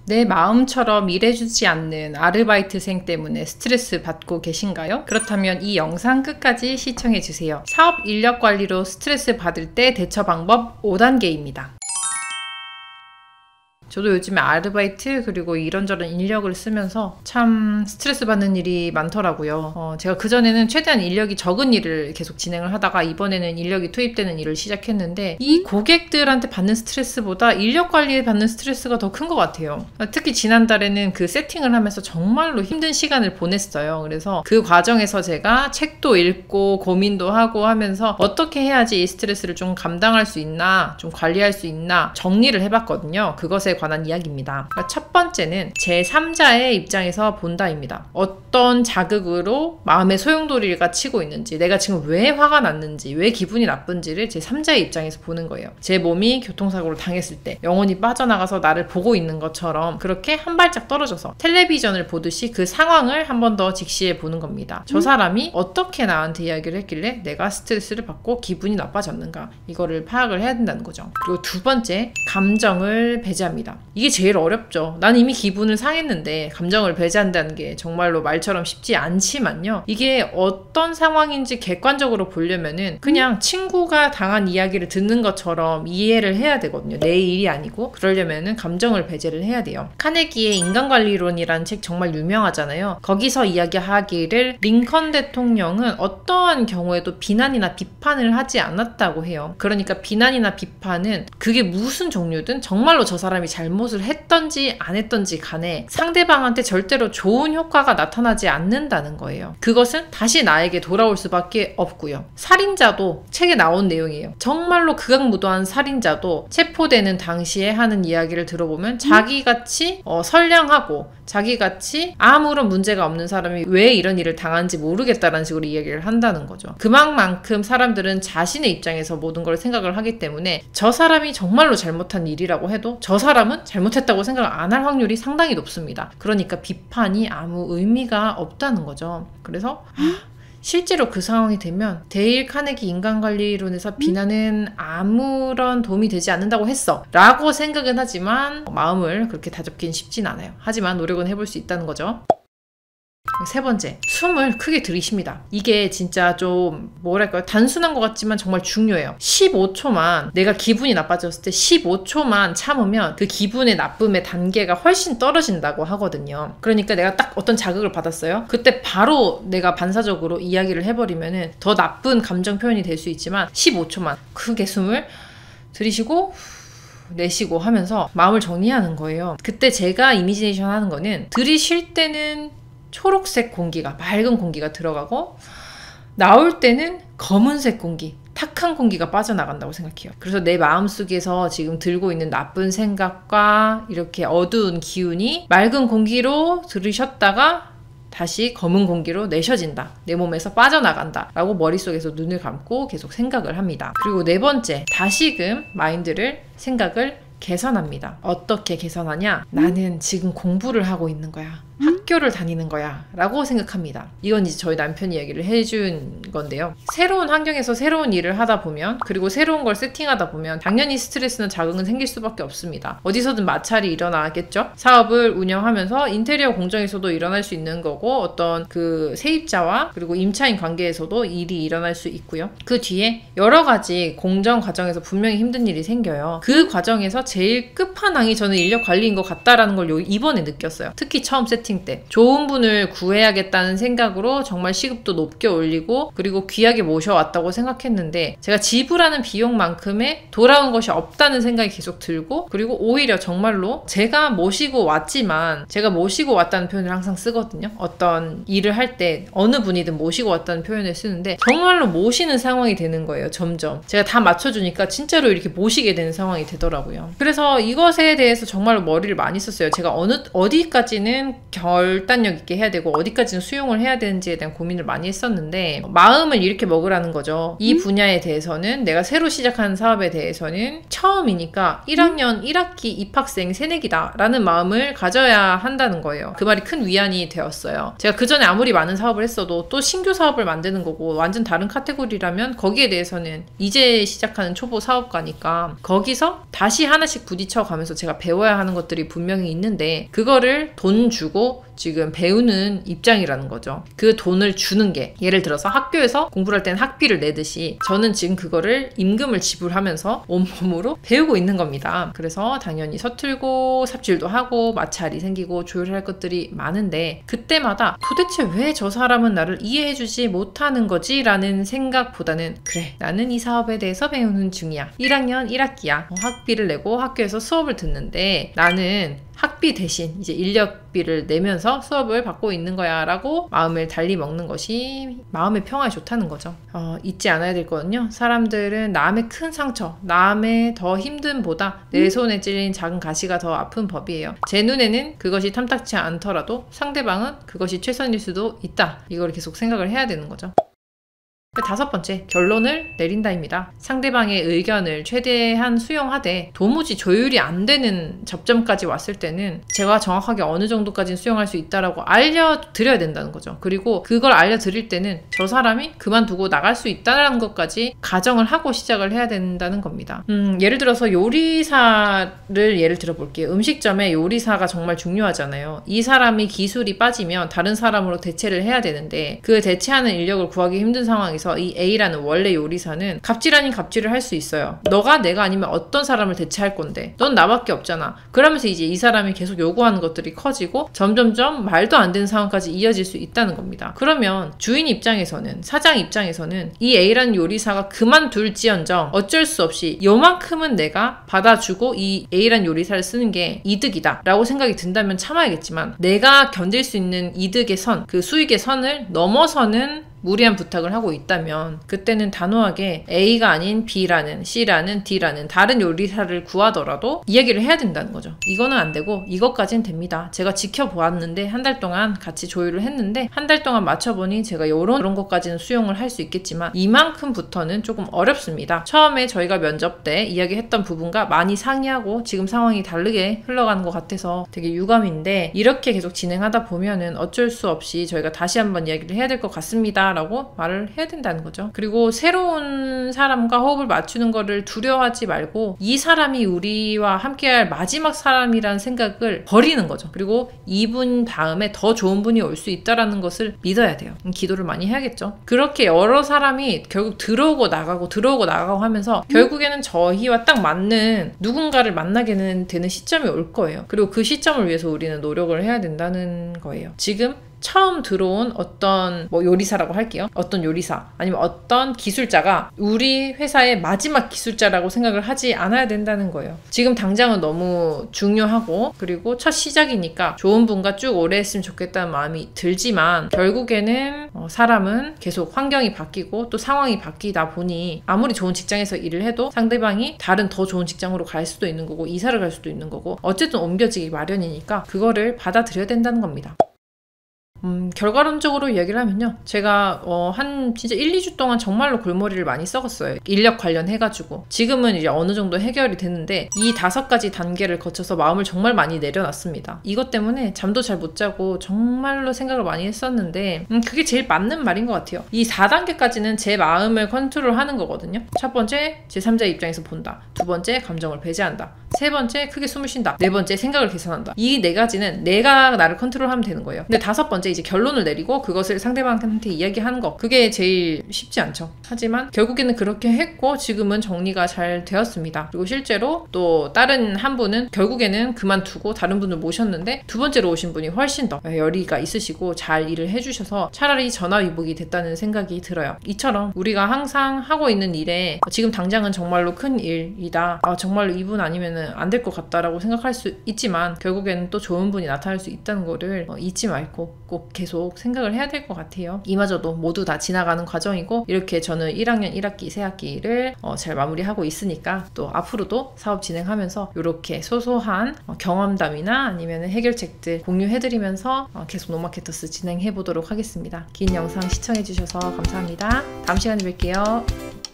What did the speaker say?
내 마음처럼 일해주지 않는 아르바이트생 때문에 스트레스 받고 계신가요? 그렇다면 이 영상 끝까지 시청해주세요. 사업 인력 관리로 스트레스 받을 때 대처 방법 5단계입니다. 저도 요즘에 아르바이트 그리고 이런저런 인력을 쓰면서 참 스트레스 받는 일이 많더라고요. 제가 그전에는 최대한 인력이 적은 일을 계속 진행을 하다가 이번에는 인력이 투입되는 일을 시작했는데 이 고객들한테 받는 스트레스보다 인력 관리에 받는 스트레스가 더 큰 것 같아요. 특히 지난달에는 그 세팅을 하면서 정말로 힘든 시간을 보냈어요. 그래서 그 과정에서 제가 책도 읽고 고민도 하고 하면서 어떻게 해야지 이 스트레스를 좀 감당할 수 있나, 좀 관리할 수 있나 정리를 해봤거든요. 그것에 관한 이야기입니다. 그러니까 첫 번째는 제3자의 입장에서 본다입니다. 어떤 자극으로 마음의 소용돌이가 치고 있는지, 내가 지금 왜 화가 났는지, 왜 기분이 나쁜지를 제3자의 입장에서 보는 거예요. 제 몸이 교통사고를 당했을 때 영혼이 빠져나가서 나를 보고 있는 것처럼 그렇게 한 발짝 떨어져서 텔레비전을 보듯이 그 상황을 한 번 더 직시해 보는 겁니다. 저 사람이 어떻게 나한테 이야기를 했길래 내가 스트레스를 받고 기분이 나빠졌는가, 이거를 파악을 해야 된다는 거죠. 그리고 두 번째, 감정을 배제합니다. 이게 제일 어렵죠. 난 이미 기분을 상했는데 감정을 배제한다는 게 정말로 말처럼 쉽지 않지만요. 이게 어떤 상황인지 객관적으로 보려면은 그냥 친구가 당한 이야기를 듣는 것처럼 이해를 해야 되거든요. 내 일이 아니고. 그러려면은 감정을 배제를 해야 돼요. 카네기의 인간관리론이라는 책 정말 유명하잖아요. 거기서 이야기하기를 링컨 대통령은 어떠한 경우에도 비난이나 비판을 하지 않았다고 해요. 그러니까 비난이나 비판은 그게 무슨 종류든 정말로 저 사람이 잘못을 했던지 안 했던지 간에 상대방한테 절대로 좋은 효과가 나타나지 않는다는 거예요. 그것은 다시 나에게 돌아올 수밖에 없고요. 살인자도 책에 나온 내용이에요. 정말로 극악무도한 살인자도 체포되는 당시에 하는 이야기를 들어보면 자기같이 선량하고 자기같이 아무런 문제가 없는 사람이 왜 이런 일을 당한지 모르겠다라는 식으로 이야기를 한다는 거죠. 그만큼 사람들은 자신의 입장에서 모든 걸 생각을 하기 때문에 저 사람이 정말로 잘못한 일이라고 해도 저 사람은 잘못했다고 생각을 안 할 확률이 상당히 높습니다. 그러니까 비판이 아무 의미가 없다는 거죠. 그래서 실제로 그 상황이 되면 데일 카네기 인간관리론에서 비난은 아무런 도움이 되지 않는다고 했어 라고 생각은 하지만 마음을 그렇게 다잡기는 쉽진 않아요. 하지만 노력은 해볼 수 있다는 거죠. 세 번째, 숨을 크게 들이쉽니다. 이게 진짜 좀 뭐랄까요, 단순한 것 같지만 정말 중요해요. 15초만 내가 기분이 나빠졌을 때 15초만 참으면 그 기분의 나쁨의 단계가 훨씬 떨어진다고 하거든요. 그러니까 내가 딱 어떤 자극을 받았어요. 그때 바로 내가 반사적으로 이야기를 해버리면은 더 나쁜 감정 표현이 될 수 있지만 15초만 크게 숨을 들이쉬고 내쉬고 하면서 마음을 정리하는 거예요. 그때 제가 이미지네이션 하는 거는 들이쉴 때는 초록색 공기가, 맑은 공기가 들어가고 나올 때는 검은색 공기, 탁한 공기가 빠져나간다고 생각해요. 그래서 내 마음속에서 지금 들고 있는 나쁜 생각과 이렇게 어두운 기운이 맑은 공기로 들이쉬었다가 다시 검은 공기로 내셔진다. 내 몸에서 빠져나간다. 라고 머릿속에서 눈을 감고 계속 생각을 합니다. 그리고 네 번째, 다시금 마인드를, 생각을 개선합니다. 어떻게 개선하냐? 나는 지금 공부를 하고 있는 거야. 학교를 다니는 거야 라고 생각합니다. 이건 이제 저희 남편이 얘기를 해준 건데요. 새로운 환경에서 새로운 일을 하다 보면, 그리고 새로운 걸 세팅하다 보면 당연히 스트레스나 자극은 생길 수밖에 없습니다. 어디서든 마찰이 일어나겠죠. 사업을 운영하면서 인테리어 공정에서도 일어날 수 있는 거고, 어떤 그 세입자와 그리고 임차인 관계에서도 일이 일어날 수 있고요. 그 뒤에 여러 가지 공정 과정에서 분명히 힘든 일이 생겨요. 그 과정에서 제일 끝판왕이 저는 인력 관리인 것 같다라는 걸 이번에 느꼈어요. 특히 처음 세팅 때 좋은 분을 구해야겠다는 생각으로 정말 시급도 높게 올리고 그리고 귀하게 모셔왔다고 생각했는데 제가 지불하는 비용만큼의 돌아온 것이 없다는 생각이 계속 들고, 그리고 오히려 정말로 제가 모시고 왔지만, 제가 모시고 왔다는 표현을 항상 쓰거든요. 어떤 일을 할 때 어느 분이든 모시고 왔다는 표현을 쓰는데 정말로 모시는 상황이 되는 거예요. 점점 제가 다 맞춰주니까 진짜로 이렇게 모시게 되는 상황이 되더라고요. 그래서 이것에 대해서 정말로 머리를 많이 썼어요. 제가 어디까지는 결단력 있게 해야 되고 어디까지는 수용을 해야 되는지에 대한 고민을 많이 했었는데 마음을 이렇게 먹으라는 거죠. 이 분야에 대해서는 내가 새로 시작하는 사업에 대해서는 처음이니까 1학년 1학기 입학생 새내기다 라는 마음을 가져야 한다는 거예요. 그 말이 큰 위안이 되었어요. 제가 그 전에 아무리 많은 사업을 했어도 또 신규 사업을 만드는 거고 완전 다른 카테고리라면 거기에 대해서는 이제 시작하는 초보 사업가니까 거기서 다시 하나씩 부딪혀 가면서 제가 배워야 하는 것들이 분명히 있는데 그거를 돈 주고 지금 배우는 입장이라는 거죠. 그 돈을 주는 게 예를 들어서 학교에서 공부를 할 때는 학비를 내듯이 저는 지금 그거를 임금을 지불하면서 온몸으로 배우고 있는 겁니다. 그래서 당연히 서툴고 삽질도 하고 마찰이 생기고 조율할 것들이 많은데 그때마다 도대체 왜 저 사람은 나를 이해해주지 못하는 거지? 라는 생각보다는 그래 나는 이 사업에 대해서 배우는 중이야. 1학년 1학기야. 학비를 내고 학교에서 수업을 듣는데 나는 학비 대신 이제 인력비를 내면서 수업을 받고 있는 거야 라고 마음을 달리 먹는 것이 마음의 평화에 좋다는 거죠. 잊지 않아야 될 거는요. 사람들은 남의 큰 상처, 남의 더 힘듦보다 내 손에 찔린 작은 가시가 더 아픈 법이에요. 제 눈에는 그것이 탐탁치 않더라도 상대방은 그것이 최선일 수도 있다. 이걸 계속 생각을 해야 되는 거죠. 5번째, 결론을 내린다입니다. 상대방의 의견을 최대한 수용하되 도무지 조율이 안 되는 접점까지 왔을 때는 제가 정확하게 어느 정도까지는 수용할 수 있다라고 알려드려야 된다는 거죠. 그리고 그걸 알려드릴 때는 저 사람이 그만두고 나갈 수 있다는 것까지 가정을 하고 시작을 해야 된다는 겁니다. 예를 들어서 요리사를 예를 들어 볼게요. 음식점에 요리사가 정말 중요하잖아요. 이 사람이 기술이 빠지면 다른 사람으로 대체를 해야 되는데 그 대체하는 인력을 구하기 힘든 상황에서 이 A라는 원래 요리사는 갑질 아닌 갑질을 할 수 있어요. 너가 내가 아니면 어떤 사람을 대체할 건데 넌 나밖에 없잖아. 그러면서 이제 이 사람이 계속 요구하는 것들이 커지고 점점점 말도 안 되는 상황까지 이어질 수 있다는 겁니다. 그러면 주인 입장에서는 사장 입장에서는 이 A라는 요리사가 그만둘지언정 어쩔 수 없이 요만큼은 내가 받아주고 이 A라는 요리사를 쓰는 게 이득이다 라고 생각이 든다면 참아야겠지만 내가 견딜 수 있는 이득의 선, 그 수익의 선을 넘어서는 무리한 부탁을 하고 있다면 그때는 단호하게 A가 아닌 B라는 C라는 D라는 다른 요리사를 구하더라도 이야기를 해야 된다는 거죠. 이거는 안 되고 이것까지는 됩니다. 제가 지켜보았는데 한 달 동안 같이 조율을 했는데 한 달 동안 맞춰보니 제가 이런 것까지는 수용을 할 수 있겠지만 이만큼부터는 조금 어렵습니다. 처음에 저희가 면접 때 이야기했던 부분과 많이 상이하고 지금 상황이 다르게 흘러가는 것 같아서 되게 유감인데 이렇게 계속 진행하다 보면은 어쩔 수 없이 저희가 다시 한번 이야기를 해야 될 것 같습니다. 라고 말을 해야 된다는 거죠. 그리고 새로운 사람과 호흡을 맞추는 거를 두려워하지 말고 이 사람이 우리와 함께할 마지막 사람이라는 생각을 버리는 거죠. 그리고 이분 다음에 더 좋은 분이 올 수 있다라는 것을 믿어야 돼요. 기도를 많이 해야겠죠. 그렇게 여러 사람이 결국 들어오고 나가고 하면서 결국에는 저희와 딱 맞는 누군가를 만나게 되는 시점이 올 거예요. 그리고 그 시점을 위해서 우리는 노력을 해야 된다는 거예요. 지금 처음 들어온 어떤 요리사라고 할게요. 어떤 요리사 아니면 어떤 기술자가 우리 회사의 마지막 기술자라고 생각을 하지 않아야 된다는 거예요. 지금 당장은 너무 중요하고 그리고 첫 시작이니까 좋은 분과 쭉 오래 했으면 좋겠다는 마음이 들지만 결국에는 사람은 계속 환경이 바뀌고 또 상황이 바뀌다 보니 아무리 좋은 직장에서 일을 해도 상대방이 다른 더 좋은 직장으로 갈 수도 있는 거고 이사를 갈 수도 있는 거고 어쨌든 옮겨지기 마련이니까 그거를 받아들여야 된다는 겁니다. 결과론적으로 이야기를 하면요. 제가 한 진짜 1, 2주 동안 정말로 골머리를 많이 썩었어요. 인력 관련해가지고. 지금은 이제 어느 정도 해결이 됐는데 이 5가지 단계를 거쳐서 마음을 정말 많이 내려놨습니다. 이것 때문에 잠도 잘 못 자고 정말로 생각을 많이 했었는데 그게 제일 맞는 말인 것 같아요. 이 4단계까지는 제 마음을 컨트롤하는 거거든요. 첫 번째, 제3자 입장에서 본다. 두 번째, 감정을 배제한다. 세 번째, 크게 숨을 쉰다. 네 번째, 생각을 계산한다. 이 4가지는 내가 나를 컨트롤하면 되는 거예요. 근데 5번째 이제 결론을 내리고 그것을 상대방한테 이야기하는 거. 그게 제일 쉽지 않죠. 하지만 결국에는 그렇게 했고 지금은 정리가 잘 되었습니다. 그리고 실제로 또 다른 한 분은 결국에는 그만두고 다른 분을 모셨는데 두 번째로 오신 분이 훨씬 더 열의가 있으시고 잘 일을 해주셔서 차라리 전화위복이 됐다는 생각이 들어요. 이처럼 우리가 항상 하고 있는 일에 지금 당장은 정말로 큰 일이다. 정말로 이분 아니면은 안 될 것 같다라고 생각할 수 있지만 결국에는 또 좋은 분이 나타날 수 있다는 거를 잊지 말고 꼭 꼭 계속 생각을 해야 될 것 같아요. 이마저도 모두 다 지나가는 과정이고 이렇게 저는 1학년 1학기, 새학기를 잘 마무리하고 있으니까 또 앞으로도 사업 진행하면서 이렇게 소소한 경험담이나 아니면 해결책들 공유해드리면서 계속 노마케터스 진행해보도록 하겠습니다. 긴 영상 시청해주셔서 감사합니다. 다음 시간에 뵐게요.